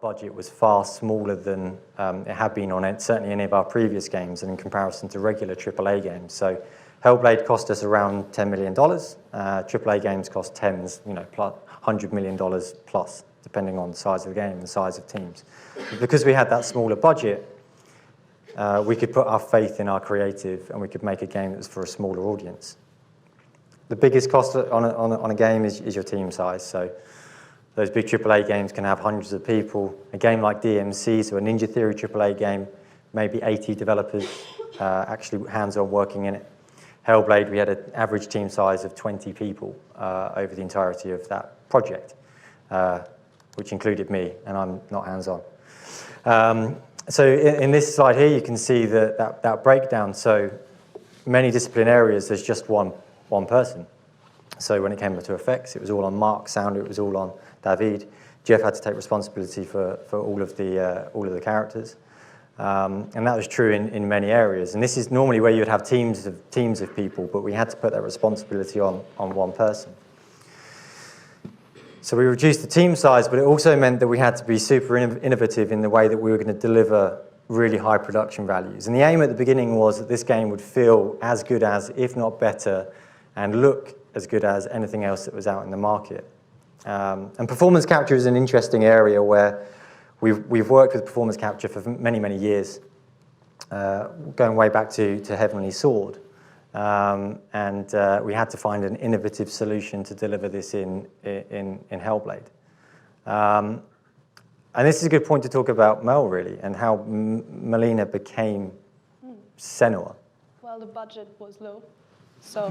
budget was far smaller than it had been on certainly any of our previous games, and in comparison to regular AAA games. So Hellblade cost us around $10 million. AAA games cost tens, plus $100 million plus, depending on the size of the game and the size of teams. But because we had that smaller budget, we could put our faith in our creative, and we could make a game that was for a smaller audience. The biggest cost on a game is your team size. So those big AAA games can have hundreds of people. A game like DMC, so a Ninja Theory AAA game, maybe 80 developers actually hands-on working in it. Hellblade, we had an average team size of 20 people over the entirety of that project, which included me, and I'm not hands-on. So in this slide here, you can see that breakdown. So many discipline areas, there's just one person. So when it came to effects, it was all on Mark. Sound, it was all on David. Jeff had to take responsibility for all of the characters. And that was true in many areas. And this is normally where you would have teams of people, but we had to put that responsibility on one person. So we reduced the team size, but it also meant that we had to be super innovative in the way that we were going to deliver really high production values. And the aim at the beginning was that this game would feel as good as, if not better, and look as good as anything else that was out in the market. And performance capture is an interesting area where we've worked with performance capture for many, many years, going way back to Heavenly Sword. And we had to find an innovative solution to deliver this in Hellblade. And this is a good point to talk about Mel, really, and how Melina became Senua. Well, the budget was low, so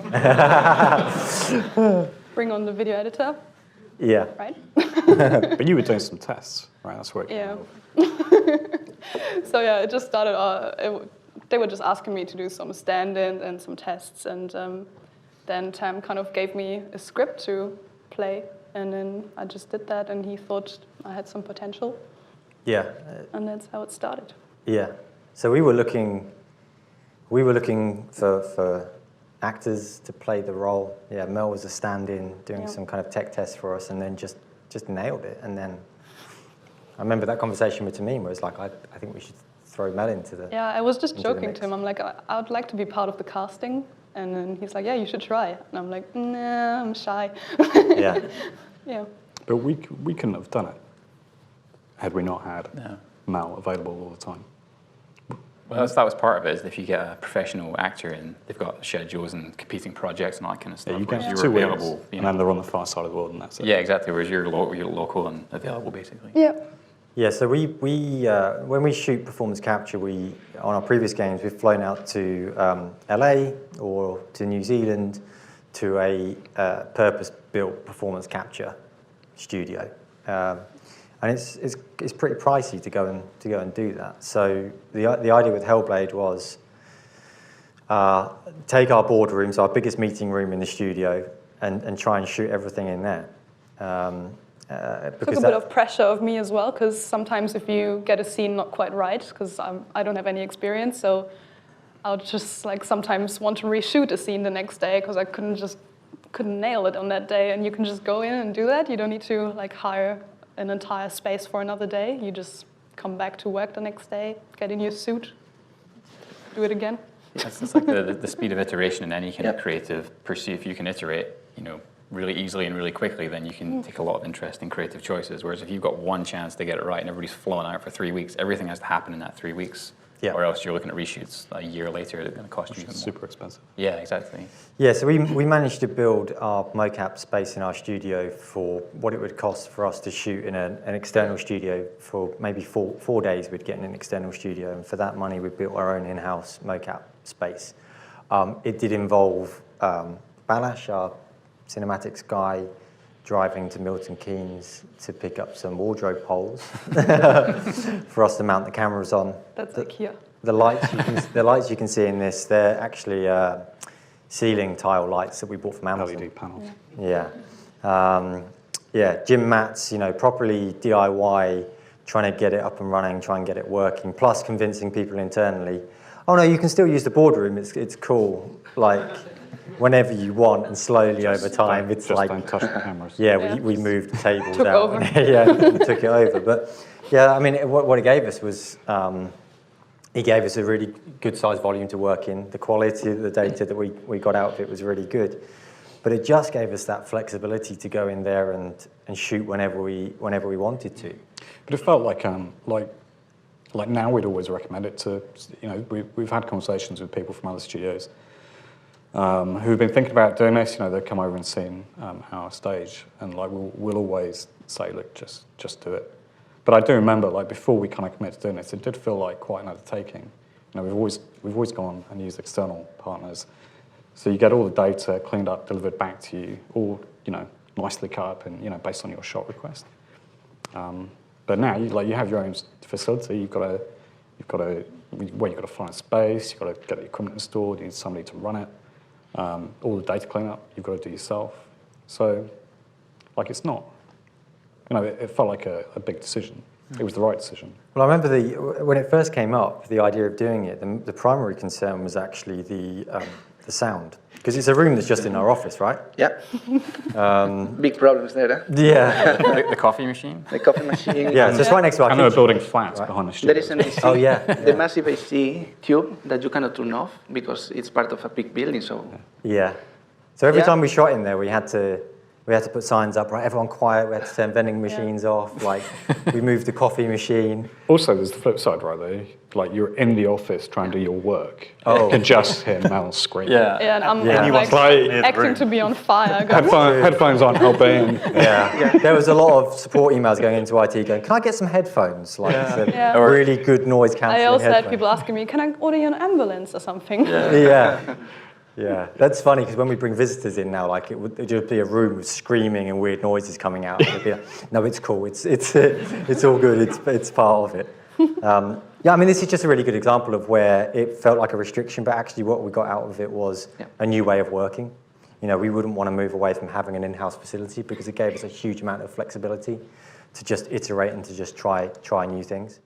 bring on the video editor. Yeah. Right? But you were doing some tests, right? That's where it came out. So yeah, it just started, they were just asking me to do some stand-in and some tests, and then Tam kind of gave me a script to play, and then I just did that, and he thought I had some potential. Yeah. And that's how it started. Yeah. So we were looking for actors to play the role. Yeah, Mel was a stand-in doing some kind of tech test for us, and then just nailed it. And then I remember that conversation with Tamim where it's like, I think we should throw Mel into the Yeah, I was just joking to him. I'm like, I would like to be part of the casting. And then he's like, yeah, you should try. And I'm like, nah, I'm shy. Yeah. Yeah. But we couldn't have done it had we not had Mel available all the time. Well, that was part of it, is if you get a professional actor in, they've got schedules and competing projects and all that kind of stuff. Yeah, you get you're available. And then they're on the far side of the world, and that's it. Yeah, exactly, whereas you're local and available, basically. Yeah. Yeah, so when we shoot performance capture, on our previous games, we've flown out to LA or to New Zealand to a purpose-built performance capture studio. And it's pretty pricey to go and do that. So the idea with Hellblade was take our boardrooms, our biggest meeting room in the studio, and try and shoot everything in there. Took a bit of pressure of me as well, because sometimes if you get a scene not quite right, because I don't have any experience, so I would just sometimes want to reshoot a scene the next day because I couldn't nail it on that day. And you can just go in and do that. You don't need to hire an entire space for another day. You just come back to work the next day, get in your suit, do it again. It's like the speed of iteration in any kind of creative pursuit. If you can iterate, really easily and really quickly, then you can take a lot of interesting creative choices. Whereas if you've got one chance to get it right and everybody's flown out for 3 weeks, everything has to happen in that 3 weeks. Yeah. Or else you're looking at reshoots a year later that's going to cost you even more. Super expensive. Yeah, exactly. Yeah, so we managed to build our mocap space in our studio for what it would cost for us to shoot in an external studio for maybe 4 days. We'd get in an external studio, and for that money we built our own in-house mocap space. It did involve Balash, our cinematics guy, driving to Milton Keynes to pick up some wardrobe poles for us to mount the cameras on. That's here. The lights you can see in this, they're actually ceiling tile lights that we bought from Amazon. LED panels. Yeah. Gym mats, properly DIY, trying to get it up and running, try and get it working, plus convincing people internally, oh no, you can still use the boardroom, it's cool, whenever you want, and slowly over time, it's don't touch the cameras. Yeah, we moved the table took down. Over. Yeah, took it over. But Yeah, I mean, what it gave us was, it gave us a really good size volume to work in. The quality of the data that we got out of it was really good. But it just gave us that flexibility to go in there and shoot whenever we wanted to. But it felt like now we'd always recommend it to, we've had conversations with people from other studios who've been thinking about doing this. They've come over and seen our stage, and like we'll always say, look, just do it. But I do remember, like before we kind of committed to doing this, it did feel like quite an undertaking. We've always gone and used external partners, so you get all the data cleaned up, delivered back to you, all nicely cut up and based on your shot request. But now you have your own facility. You've got to find a space. You've got to get the equipment installed. You need somebody to run it. All the data cleanup you've got to do yourself. So, it's not. It felt like a big decision. It was the right decision. Well, I remember when it first came up, the idea of doing it. The primary concern was actually the sound, because it's a room that's just in our office, right? Yeah. Big problems there. Huh? Yeah. The coffee machine? The coffee machine. Yeah, so it's right next to our And they were kitchen. building flats behind the studio. There is an AC. Oh, yeah. The massive AC tube that you cannot turn off because it's part of a big building. So. Yeah. So every Yeah. time we shot in there, we had to put signs up, right? Everyone quiet. We had to turn vending machines off. We moved the coffee machine. Also, there's the flip side, right? Though, you're in the office trying to do your work. Oh. You can just hear Mel scream. Yeah. Yeah, and I'm Yeah. like acting to be on fire. Headphones aren't helping. Yeah. There was a lot of support emails going into IT going, can I get some headphones? Yeah. Really good noise cancelling I also had headphones. people asking me, can I order you an ambulance or something? Yeah, that's funny because when we bring visitors in now, it would just be a room with screaming and weird noises coming out. It'd be like, no, it's cool. It's all good. It's part of it. I mean, this is just a really good example of where it felt like a restriction, but actually what we got out of it was a new way of working. We wouldn't want to move away from having an in-house facility because it gave us a huge amount of flexibility to just iterate and to just try new things.